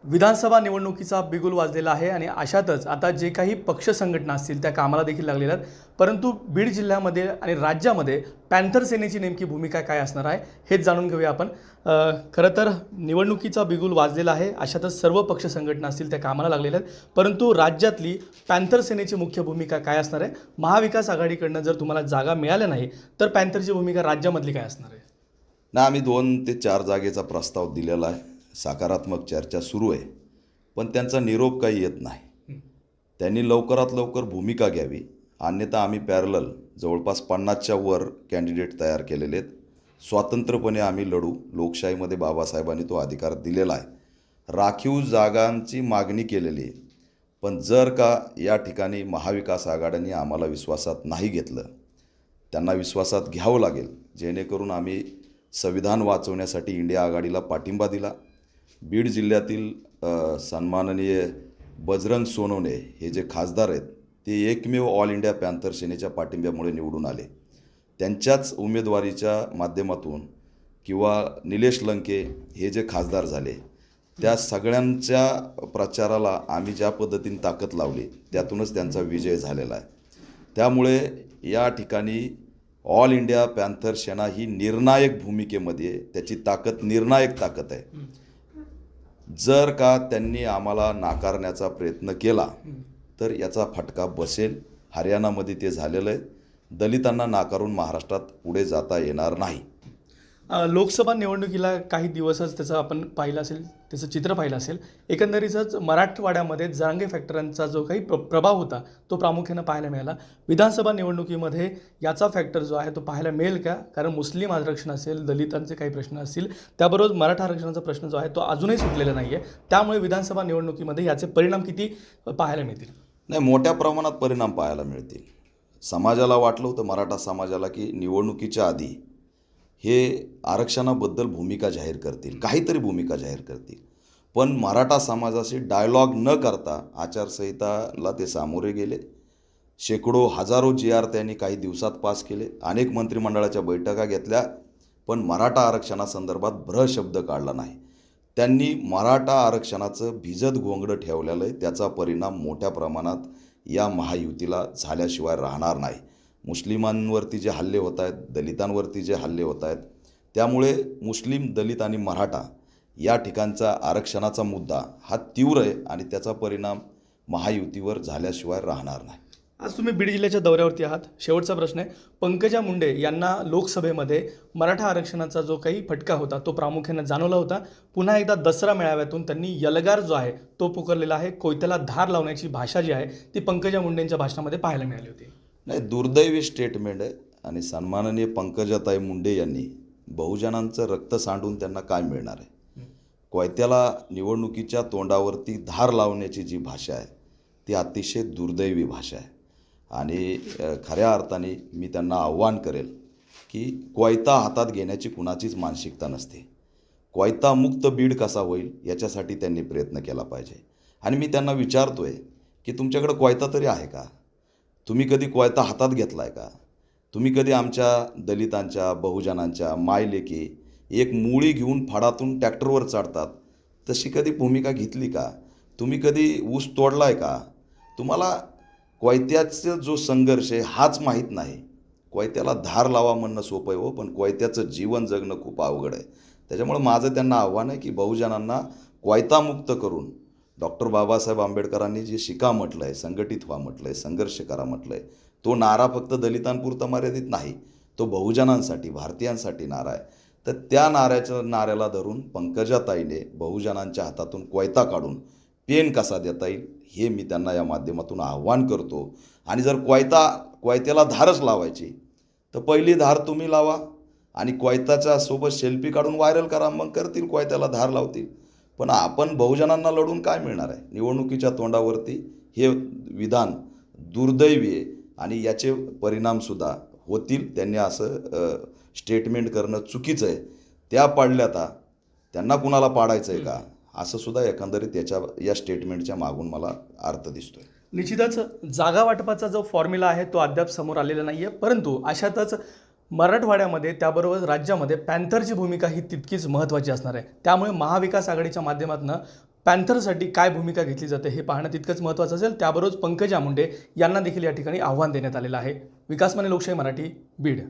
विधानसभा निवडणुकीचा बिगुल वाजलेला आहे आणि अशातच आता जे काही पक्ष संघटना असतील त्या कामाला देखील लागलेल्या आहेत. परंतु बीड जिल्ह्यामध्ये आणि राज्यामध्ये पॅन्थर सेनेची नेमकी भूमिका काय असणार आहे हेच जाणून घेऊया आपण. खरं तर निवडणुकीचा बिगुल वाजलेला आहे, अशातच सर्व पक्ष संघटना असतील त्या कामाला लागलेल्या आहेत. परंतु राज्यातली पॅन्थर सेनेची मुख्य भूमिका काय असणार आहे? महाविकास आघाडीकडनं जर तुम्हाला जागा मिळाल्या नाही तर पॅन्थरची भूमिका राज्यामधली काय असणार आहे? ना आम्ही 2 ते 4 जागेचा प्रस्ताव दिलेला आहे. सकारात्मक चर्चा सुरू आहे, पण त्यांचा निरोप काही येत नाही. त्यांनी लवकरात लवकर भूमिका घ्यावी, अन्यथा आम्ही पॅरलल जवळपास 50च्या वर कॅन्डिडेट तयार केलेले आहेत. स्वतंत्रपणे आम्ही लढू. लोकशाहीमध्ये बाबासाहेबांनी तो अधिकार दिलेला आहे. राखीव जागांची मागणी केलेली आहे, पण जर का या ठिकाणी महाविकास आघाड्यांनी आम्हाला विश्वासात नाही घेतलं, त्यांना विश्वासात घ्यावं लागेल, जेणेकरून आम्ही संविधान वाचवण्यासाठी इंडिया आघाडीला पाठिंबा दिला. बीड जिल्ह्यातील सन्माननीय बजरंग सोनवणे हे जे खासदार आहेत ते एकमेव ऑल इंडिया पॅन्थर सेनेच्या पाठिंब्यामुळे निवडून आले. त्यांच्याच उमेदवारीच्या माध्यमातून किंवा निलेश लंके हे जे खासदार झाले, त्या सगळ्यांच्या प्रचाराला आम्ही ज्या पद्धतीने ताकद लावली त्यातूनच त्यांचा विजय झालेला आहे. त्यामुळे या ठिकाणी ऑल इंडिया पॅन्थर सेना ही निर्णायक भूमिकेमध्ये, त्याची ताकद निर्णायक ताकद आहे. जर का त्यांनी आम्हाला नाकारण्याचा प्रयत्न केला तर याचा फटका बसेल. हरियाणामध्ये ते झालेलं आहे. दलितांना नाकारून महाराष्ट्रात पुढे जाता येणार नाही. लोकसभा निवडणुकीला काही दिवसच त्याचं आपण पाहिलं असेल, त्याचं चित्र पाहिलं असेल. एकंदरीतच मराठवाड्यामध्ये जरांगे फॅक्टरांचा जो काही प्रभाव होता तो प्रामुख्यानं पाहायला मिळाला. विधानसभा निवडणुकीमध्ये याचा फॅक्टर जो आहे तो पाहायला मिळेल का? कारण मुस्लिम आरक्षण असेल, दलितांचे काही प्रश्न असतील, त्याबरोबर मराठा आरक्षणाचा प्रश्न जो आहे तो अजूनही सुटलेला नाही आहे. त्यामुळे विधानसभा निवडणुकीमध्ये याचे परिणाम किती पाहायला मिळतील? नाही, मोठ्या प्रमाणात परिणाम पाहायला मिळतील. समाजाला वाटलं होतं, मराठा समाजाला, की निवडणुकीच्या आधी हे आरक्षणाबद्दल भूमिका जाहीर करतील, काहीतरी भूमिका जाहीर करतील. पण मराठा समाजाशी डायलॉग न करता आचारसंहिताला ते सामोरे गेले. शेकडो हजारो GR त्यांनी काही दिवसात पास केले. अनेक मंत्रिमंडळाच्या बैठका घेतल्या, पण मराठा आरक्षणासंदर्भात भ्र शब्द काढला नाही. त्यांनी मराठा आरक्षणाचं भिजत घोंगडं ठेवलेलं आहे. त्याचा परिणाम मोठ्या प्रमाणात या महायुतीला झाल्याशिवाय राहणार नाही. मुस्लिमांवरती जे हल्ले होत आहेत, दलितांवरती जे हल्ले होत आहेत, त्यामुळे मुस्लिम, दलित आणि मराठा या ठिकाणचा आरक्षणाचा मुद्दा हा तीव्र आहे आणि त्याचा परिणाम महायुतीवर झाल्याशिवाय राहणार नाही. आज तुम्ही बीड जिल्ह्याच्या दौऱ्यावरती आहात. शेवटचा प्रश्न आहे, पंकजा मुंडे यांना लोकसभेमध्ये मराठा आरक्षणाचा जो काही फटका होता तो प्रामुख्याने जाणवला होता. पुन्हा एकदा दसरा मेळाव्यातून त्यांनी यलगार जो आहे तो पुकारलेला आहे. कोयत्याला धार लावण्याची भाषा जी आहे ती पंकजा मुंडेंच्या भाषणामध्ये पाहायला मिळाली होती. नाही, दुर्दैवी स्टेटमेंट आहे. आणि सन्माननीय पंकजाताई मुंडे यांनी बहुजनांचं रक्त सांडून त्यांना काय मिळणार आहे? कोयत्याला निवडणुकीच्या तोंडावरती धार लावण्याची जी भाषा आहे ती अतिशय दुर्दैवी भाषा आहे. आणि खऱ्या अर्थाने मी त्यांना आव्हान करेल की कोयता हातात घेण्याची कुणाचीच मानसिकता नसते. कोयता मुक्त बीड कसा होईल याच्यासाठी त्यांनी प्रयत्न केला पाहिजे. आणि मी त्यांना विचारतो आहे की तुमच्याकडे कोयता तरी आहे का? तुम्ही कधी कोयता हातात घेतला आहे का? तुम्ही कधी आमच्या दलितांच्या, बहुजनांच्या मायलेकी एक मुळी घेऊन फडातून ट्रॅक्टरवर चढतात तशी कधी भूमिका घेतली का? तुम्ही कधी ऊस तोडला आहे का? तुम्हाला कोयत्याचा जो संघर्ष आहे हाच माहीत नाही. कोयत्याला धार लावा म्हणणं सोपं आहे हो, पण कोयत्याचं जीवन जगणं खूप अवघड आहे. त्याच्यामुळे माझं त्यांना आव्हान आहे की बहुजनांना कोयतामुक्त करून डॉक्टर बाबासाहेब आंबेडकरांनी जे शिका म्हटलं आहे, संघटित व्हा म्हटलं आहे, संघर्ष करा म्हटलं आहे, तो नारा फक्त दलितांपुरता मर्यादित नाही, तो बहुजनांसाठी, भारतीयांसाठी नारा आहे. तर त्या नाऱ्याला धरून पंकजाताईने बहुजनांच्या हातातून कोयता काढून पेन कसा देता येईल हे मी त्यांना या माध्यमातून आव्हान करतो. आणि जर कोयत्याला धारच लावायची तर पहिली धार तुम्ही लावा आणि कोयताच्या सोबत सेल्फी काढून व्हायरल करा, मग करतील, कोयत्याला धार लावतील. पण आपण बहुजनांना लढून काय मिळणार आहे? निवडणुकीच्या तोंडावरती हे विधान दुर्दैवी आहे आणि याचे परिणामसुद्धा होतील. त्यांनी असं स्टेटमेंट करणं चुकीचं आहे. त्या पाडल्या आता त्यांना कुणाला पाडायचं आहे का, असं सुद्धा एकंदरीत या स्टेटमेंटच्या मागून मला अर्थ दिसतोय. निश्चितच जागा वाटपाचा जो फॉर्म्युला आहे तो अद्याप समोर आलेला नाही आहे. परंतु अशातच मराठवाड्यामध्ये त्याबरोबर राज्यामध्ये पॅन्थरची भूमिका ही तितकीच महत्त्वाची असणार आहे. त्यामुळे महाविकास आघाडीच्या माध्यमातून पॅन्थरसाठी काय भूमिका घेतली जाते हे पाहणं तितकंच महत्त्वाचं असेल. त्याबरोबरच पंकजा मुंडे यांना देखील या ठिकाणी आव्हान देण्यात आलेलं आहे. विकास माने, लोकशाही मराठी, बीड.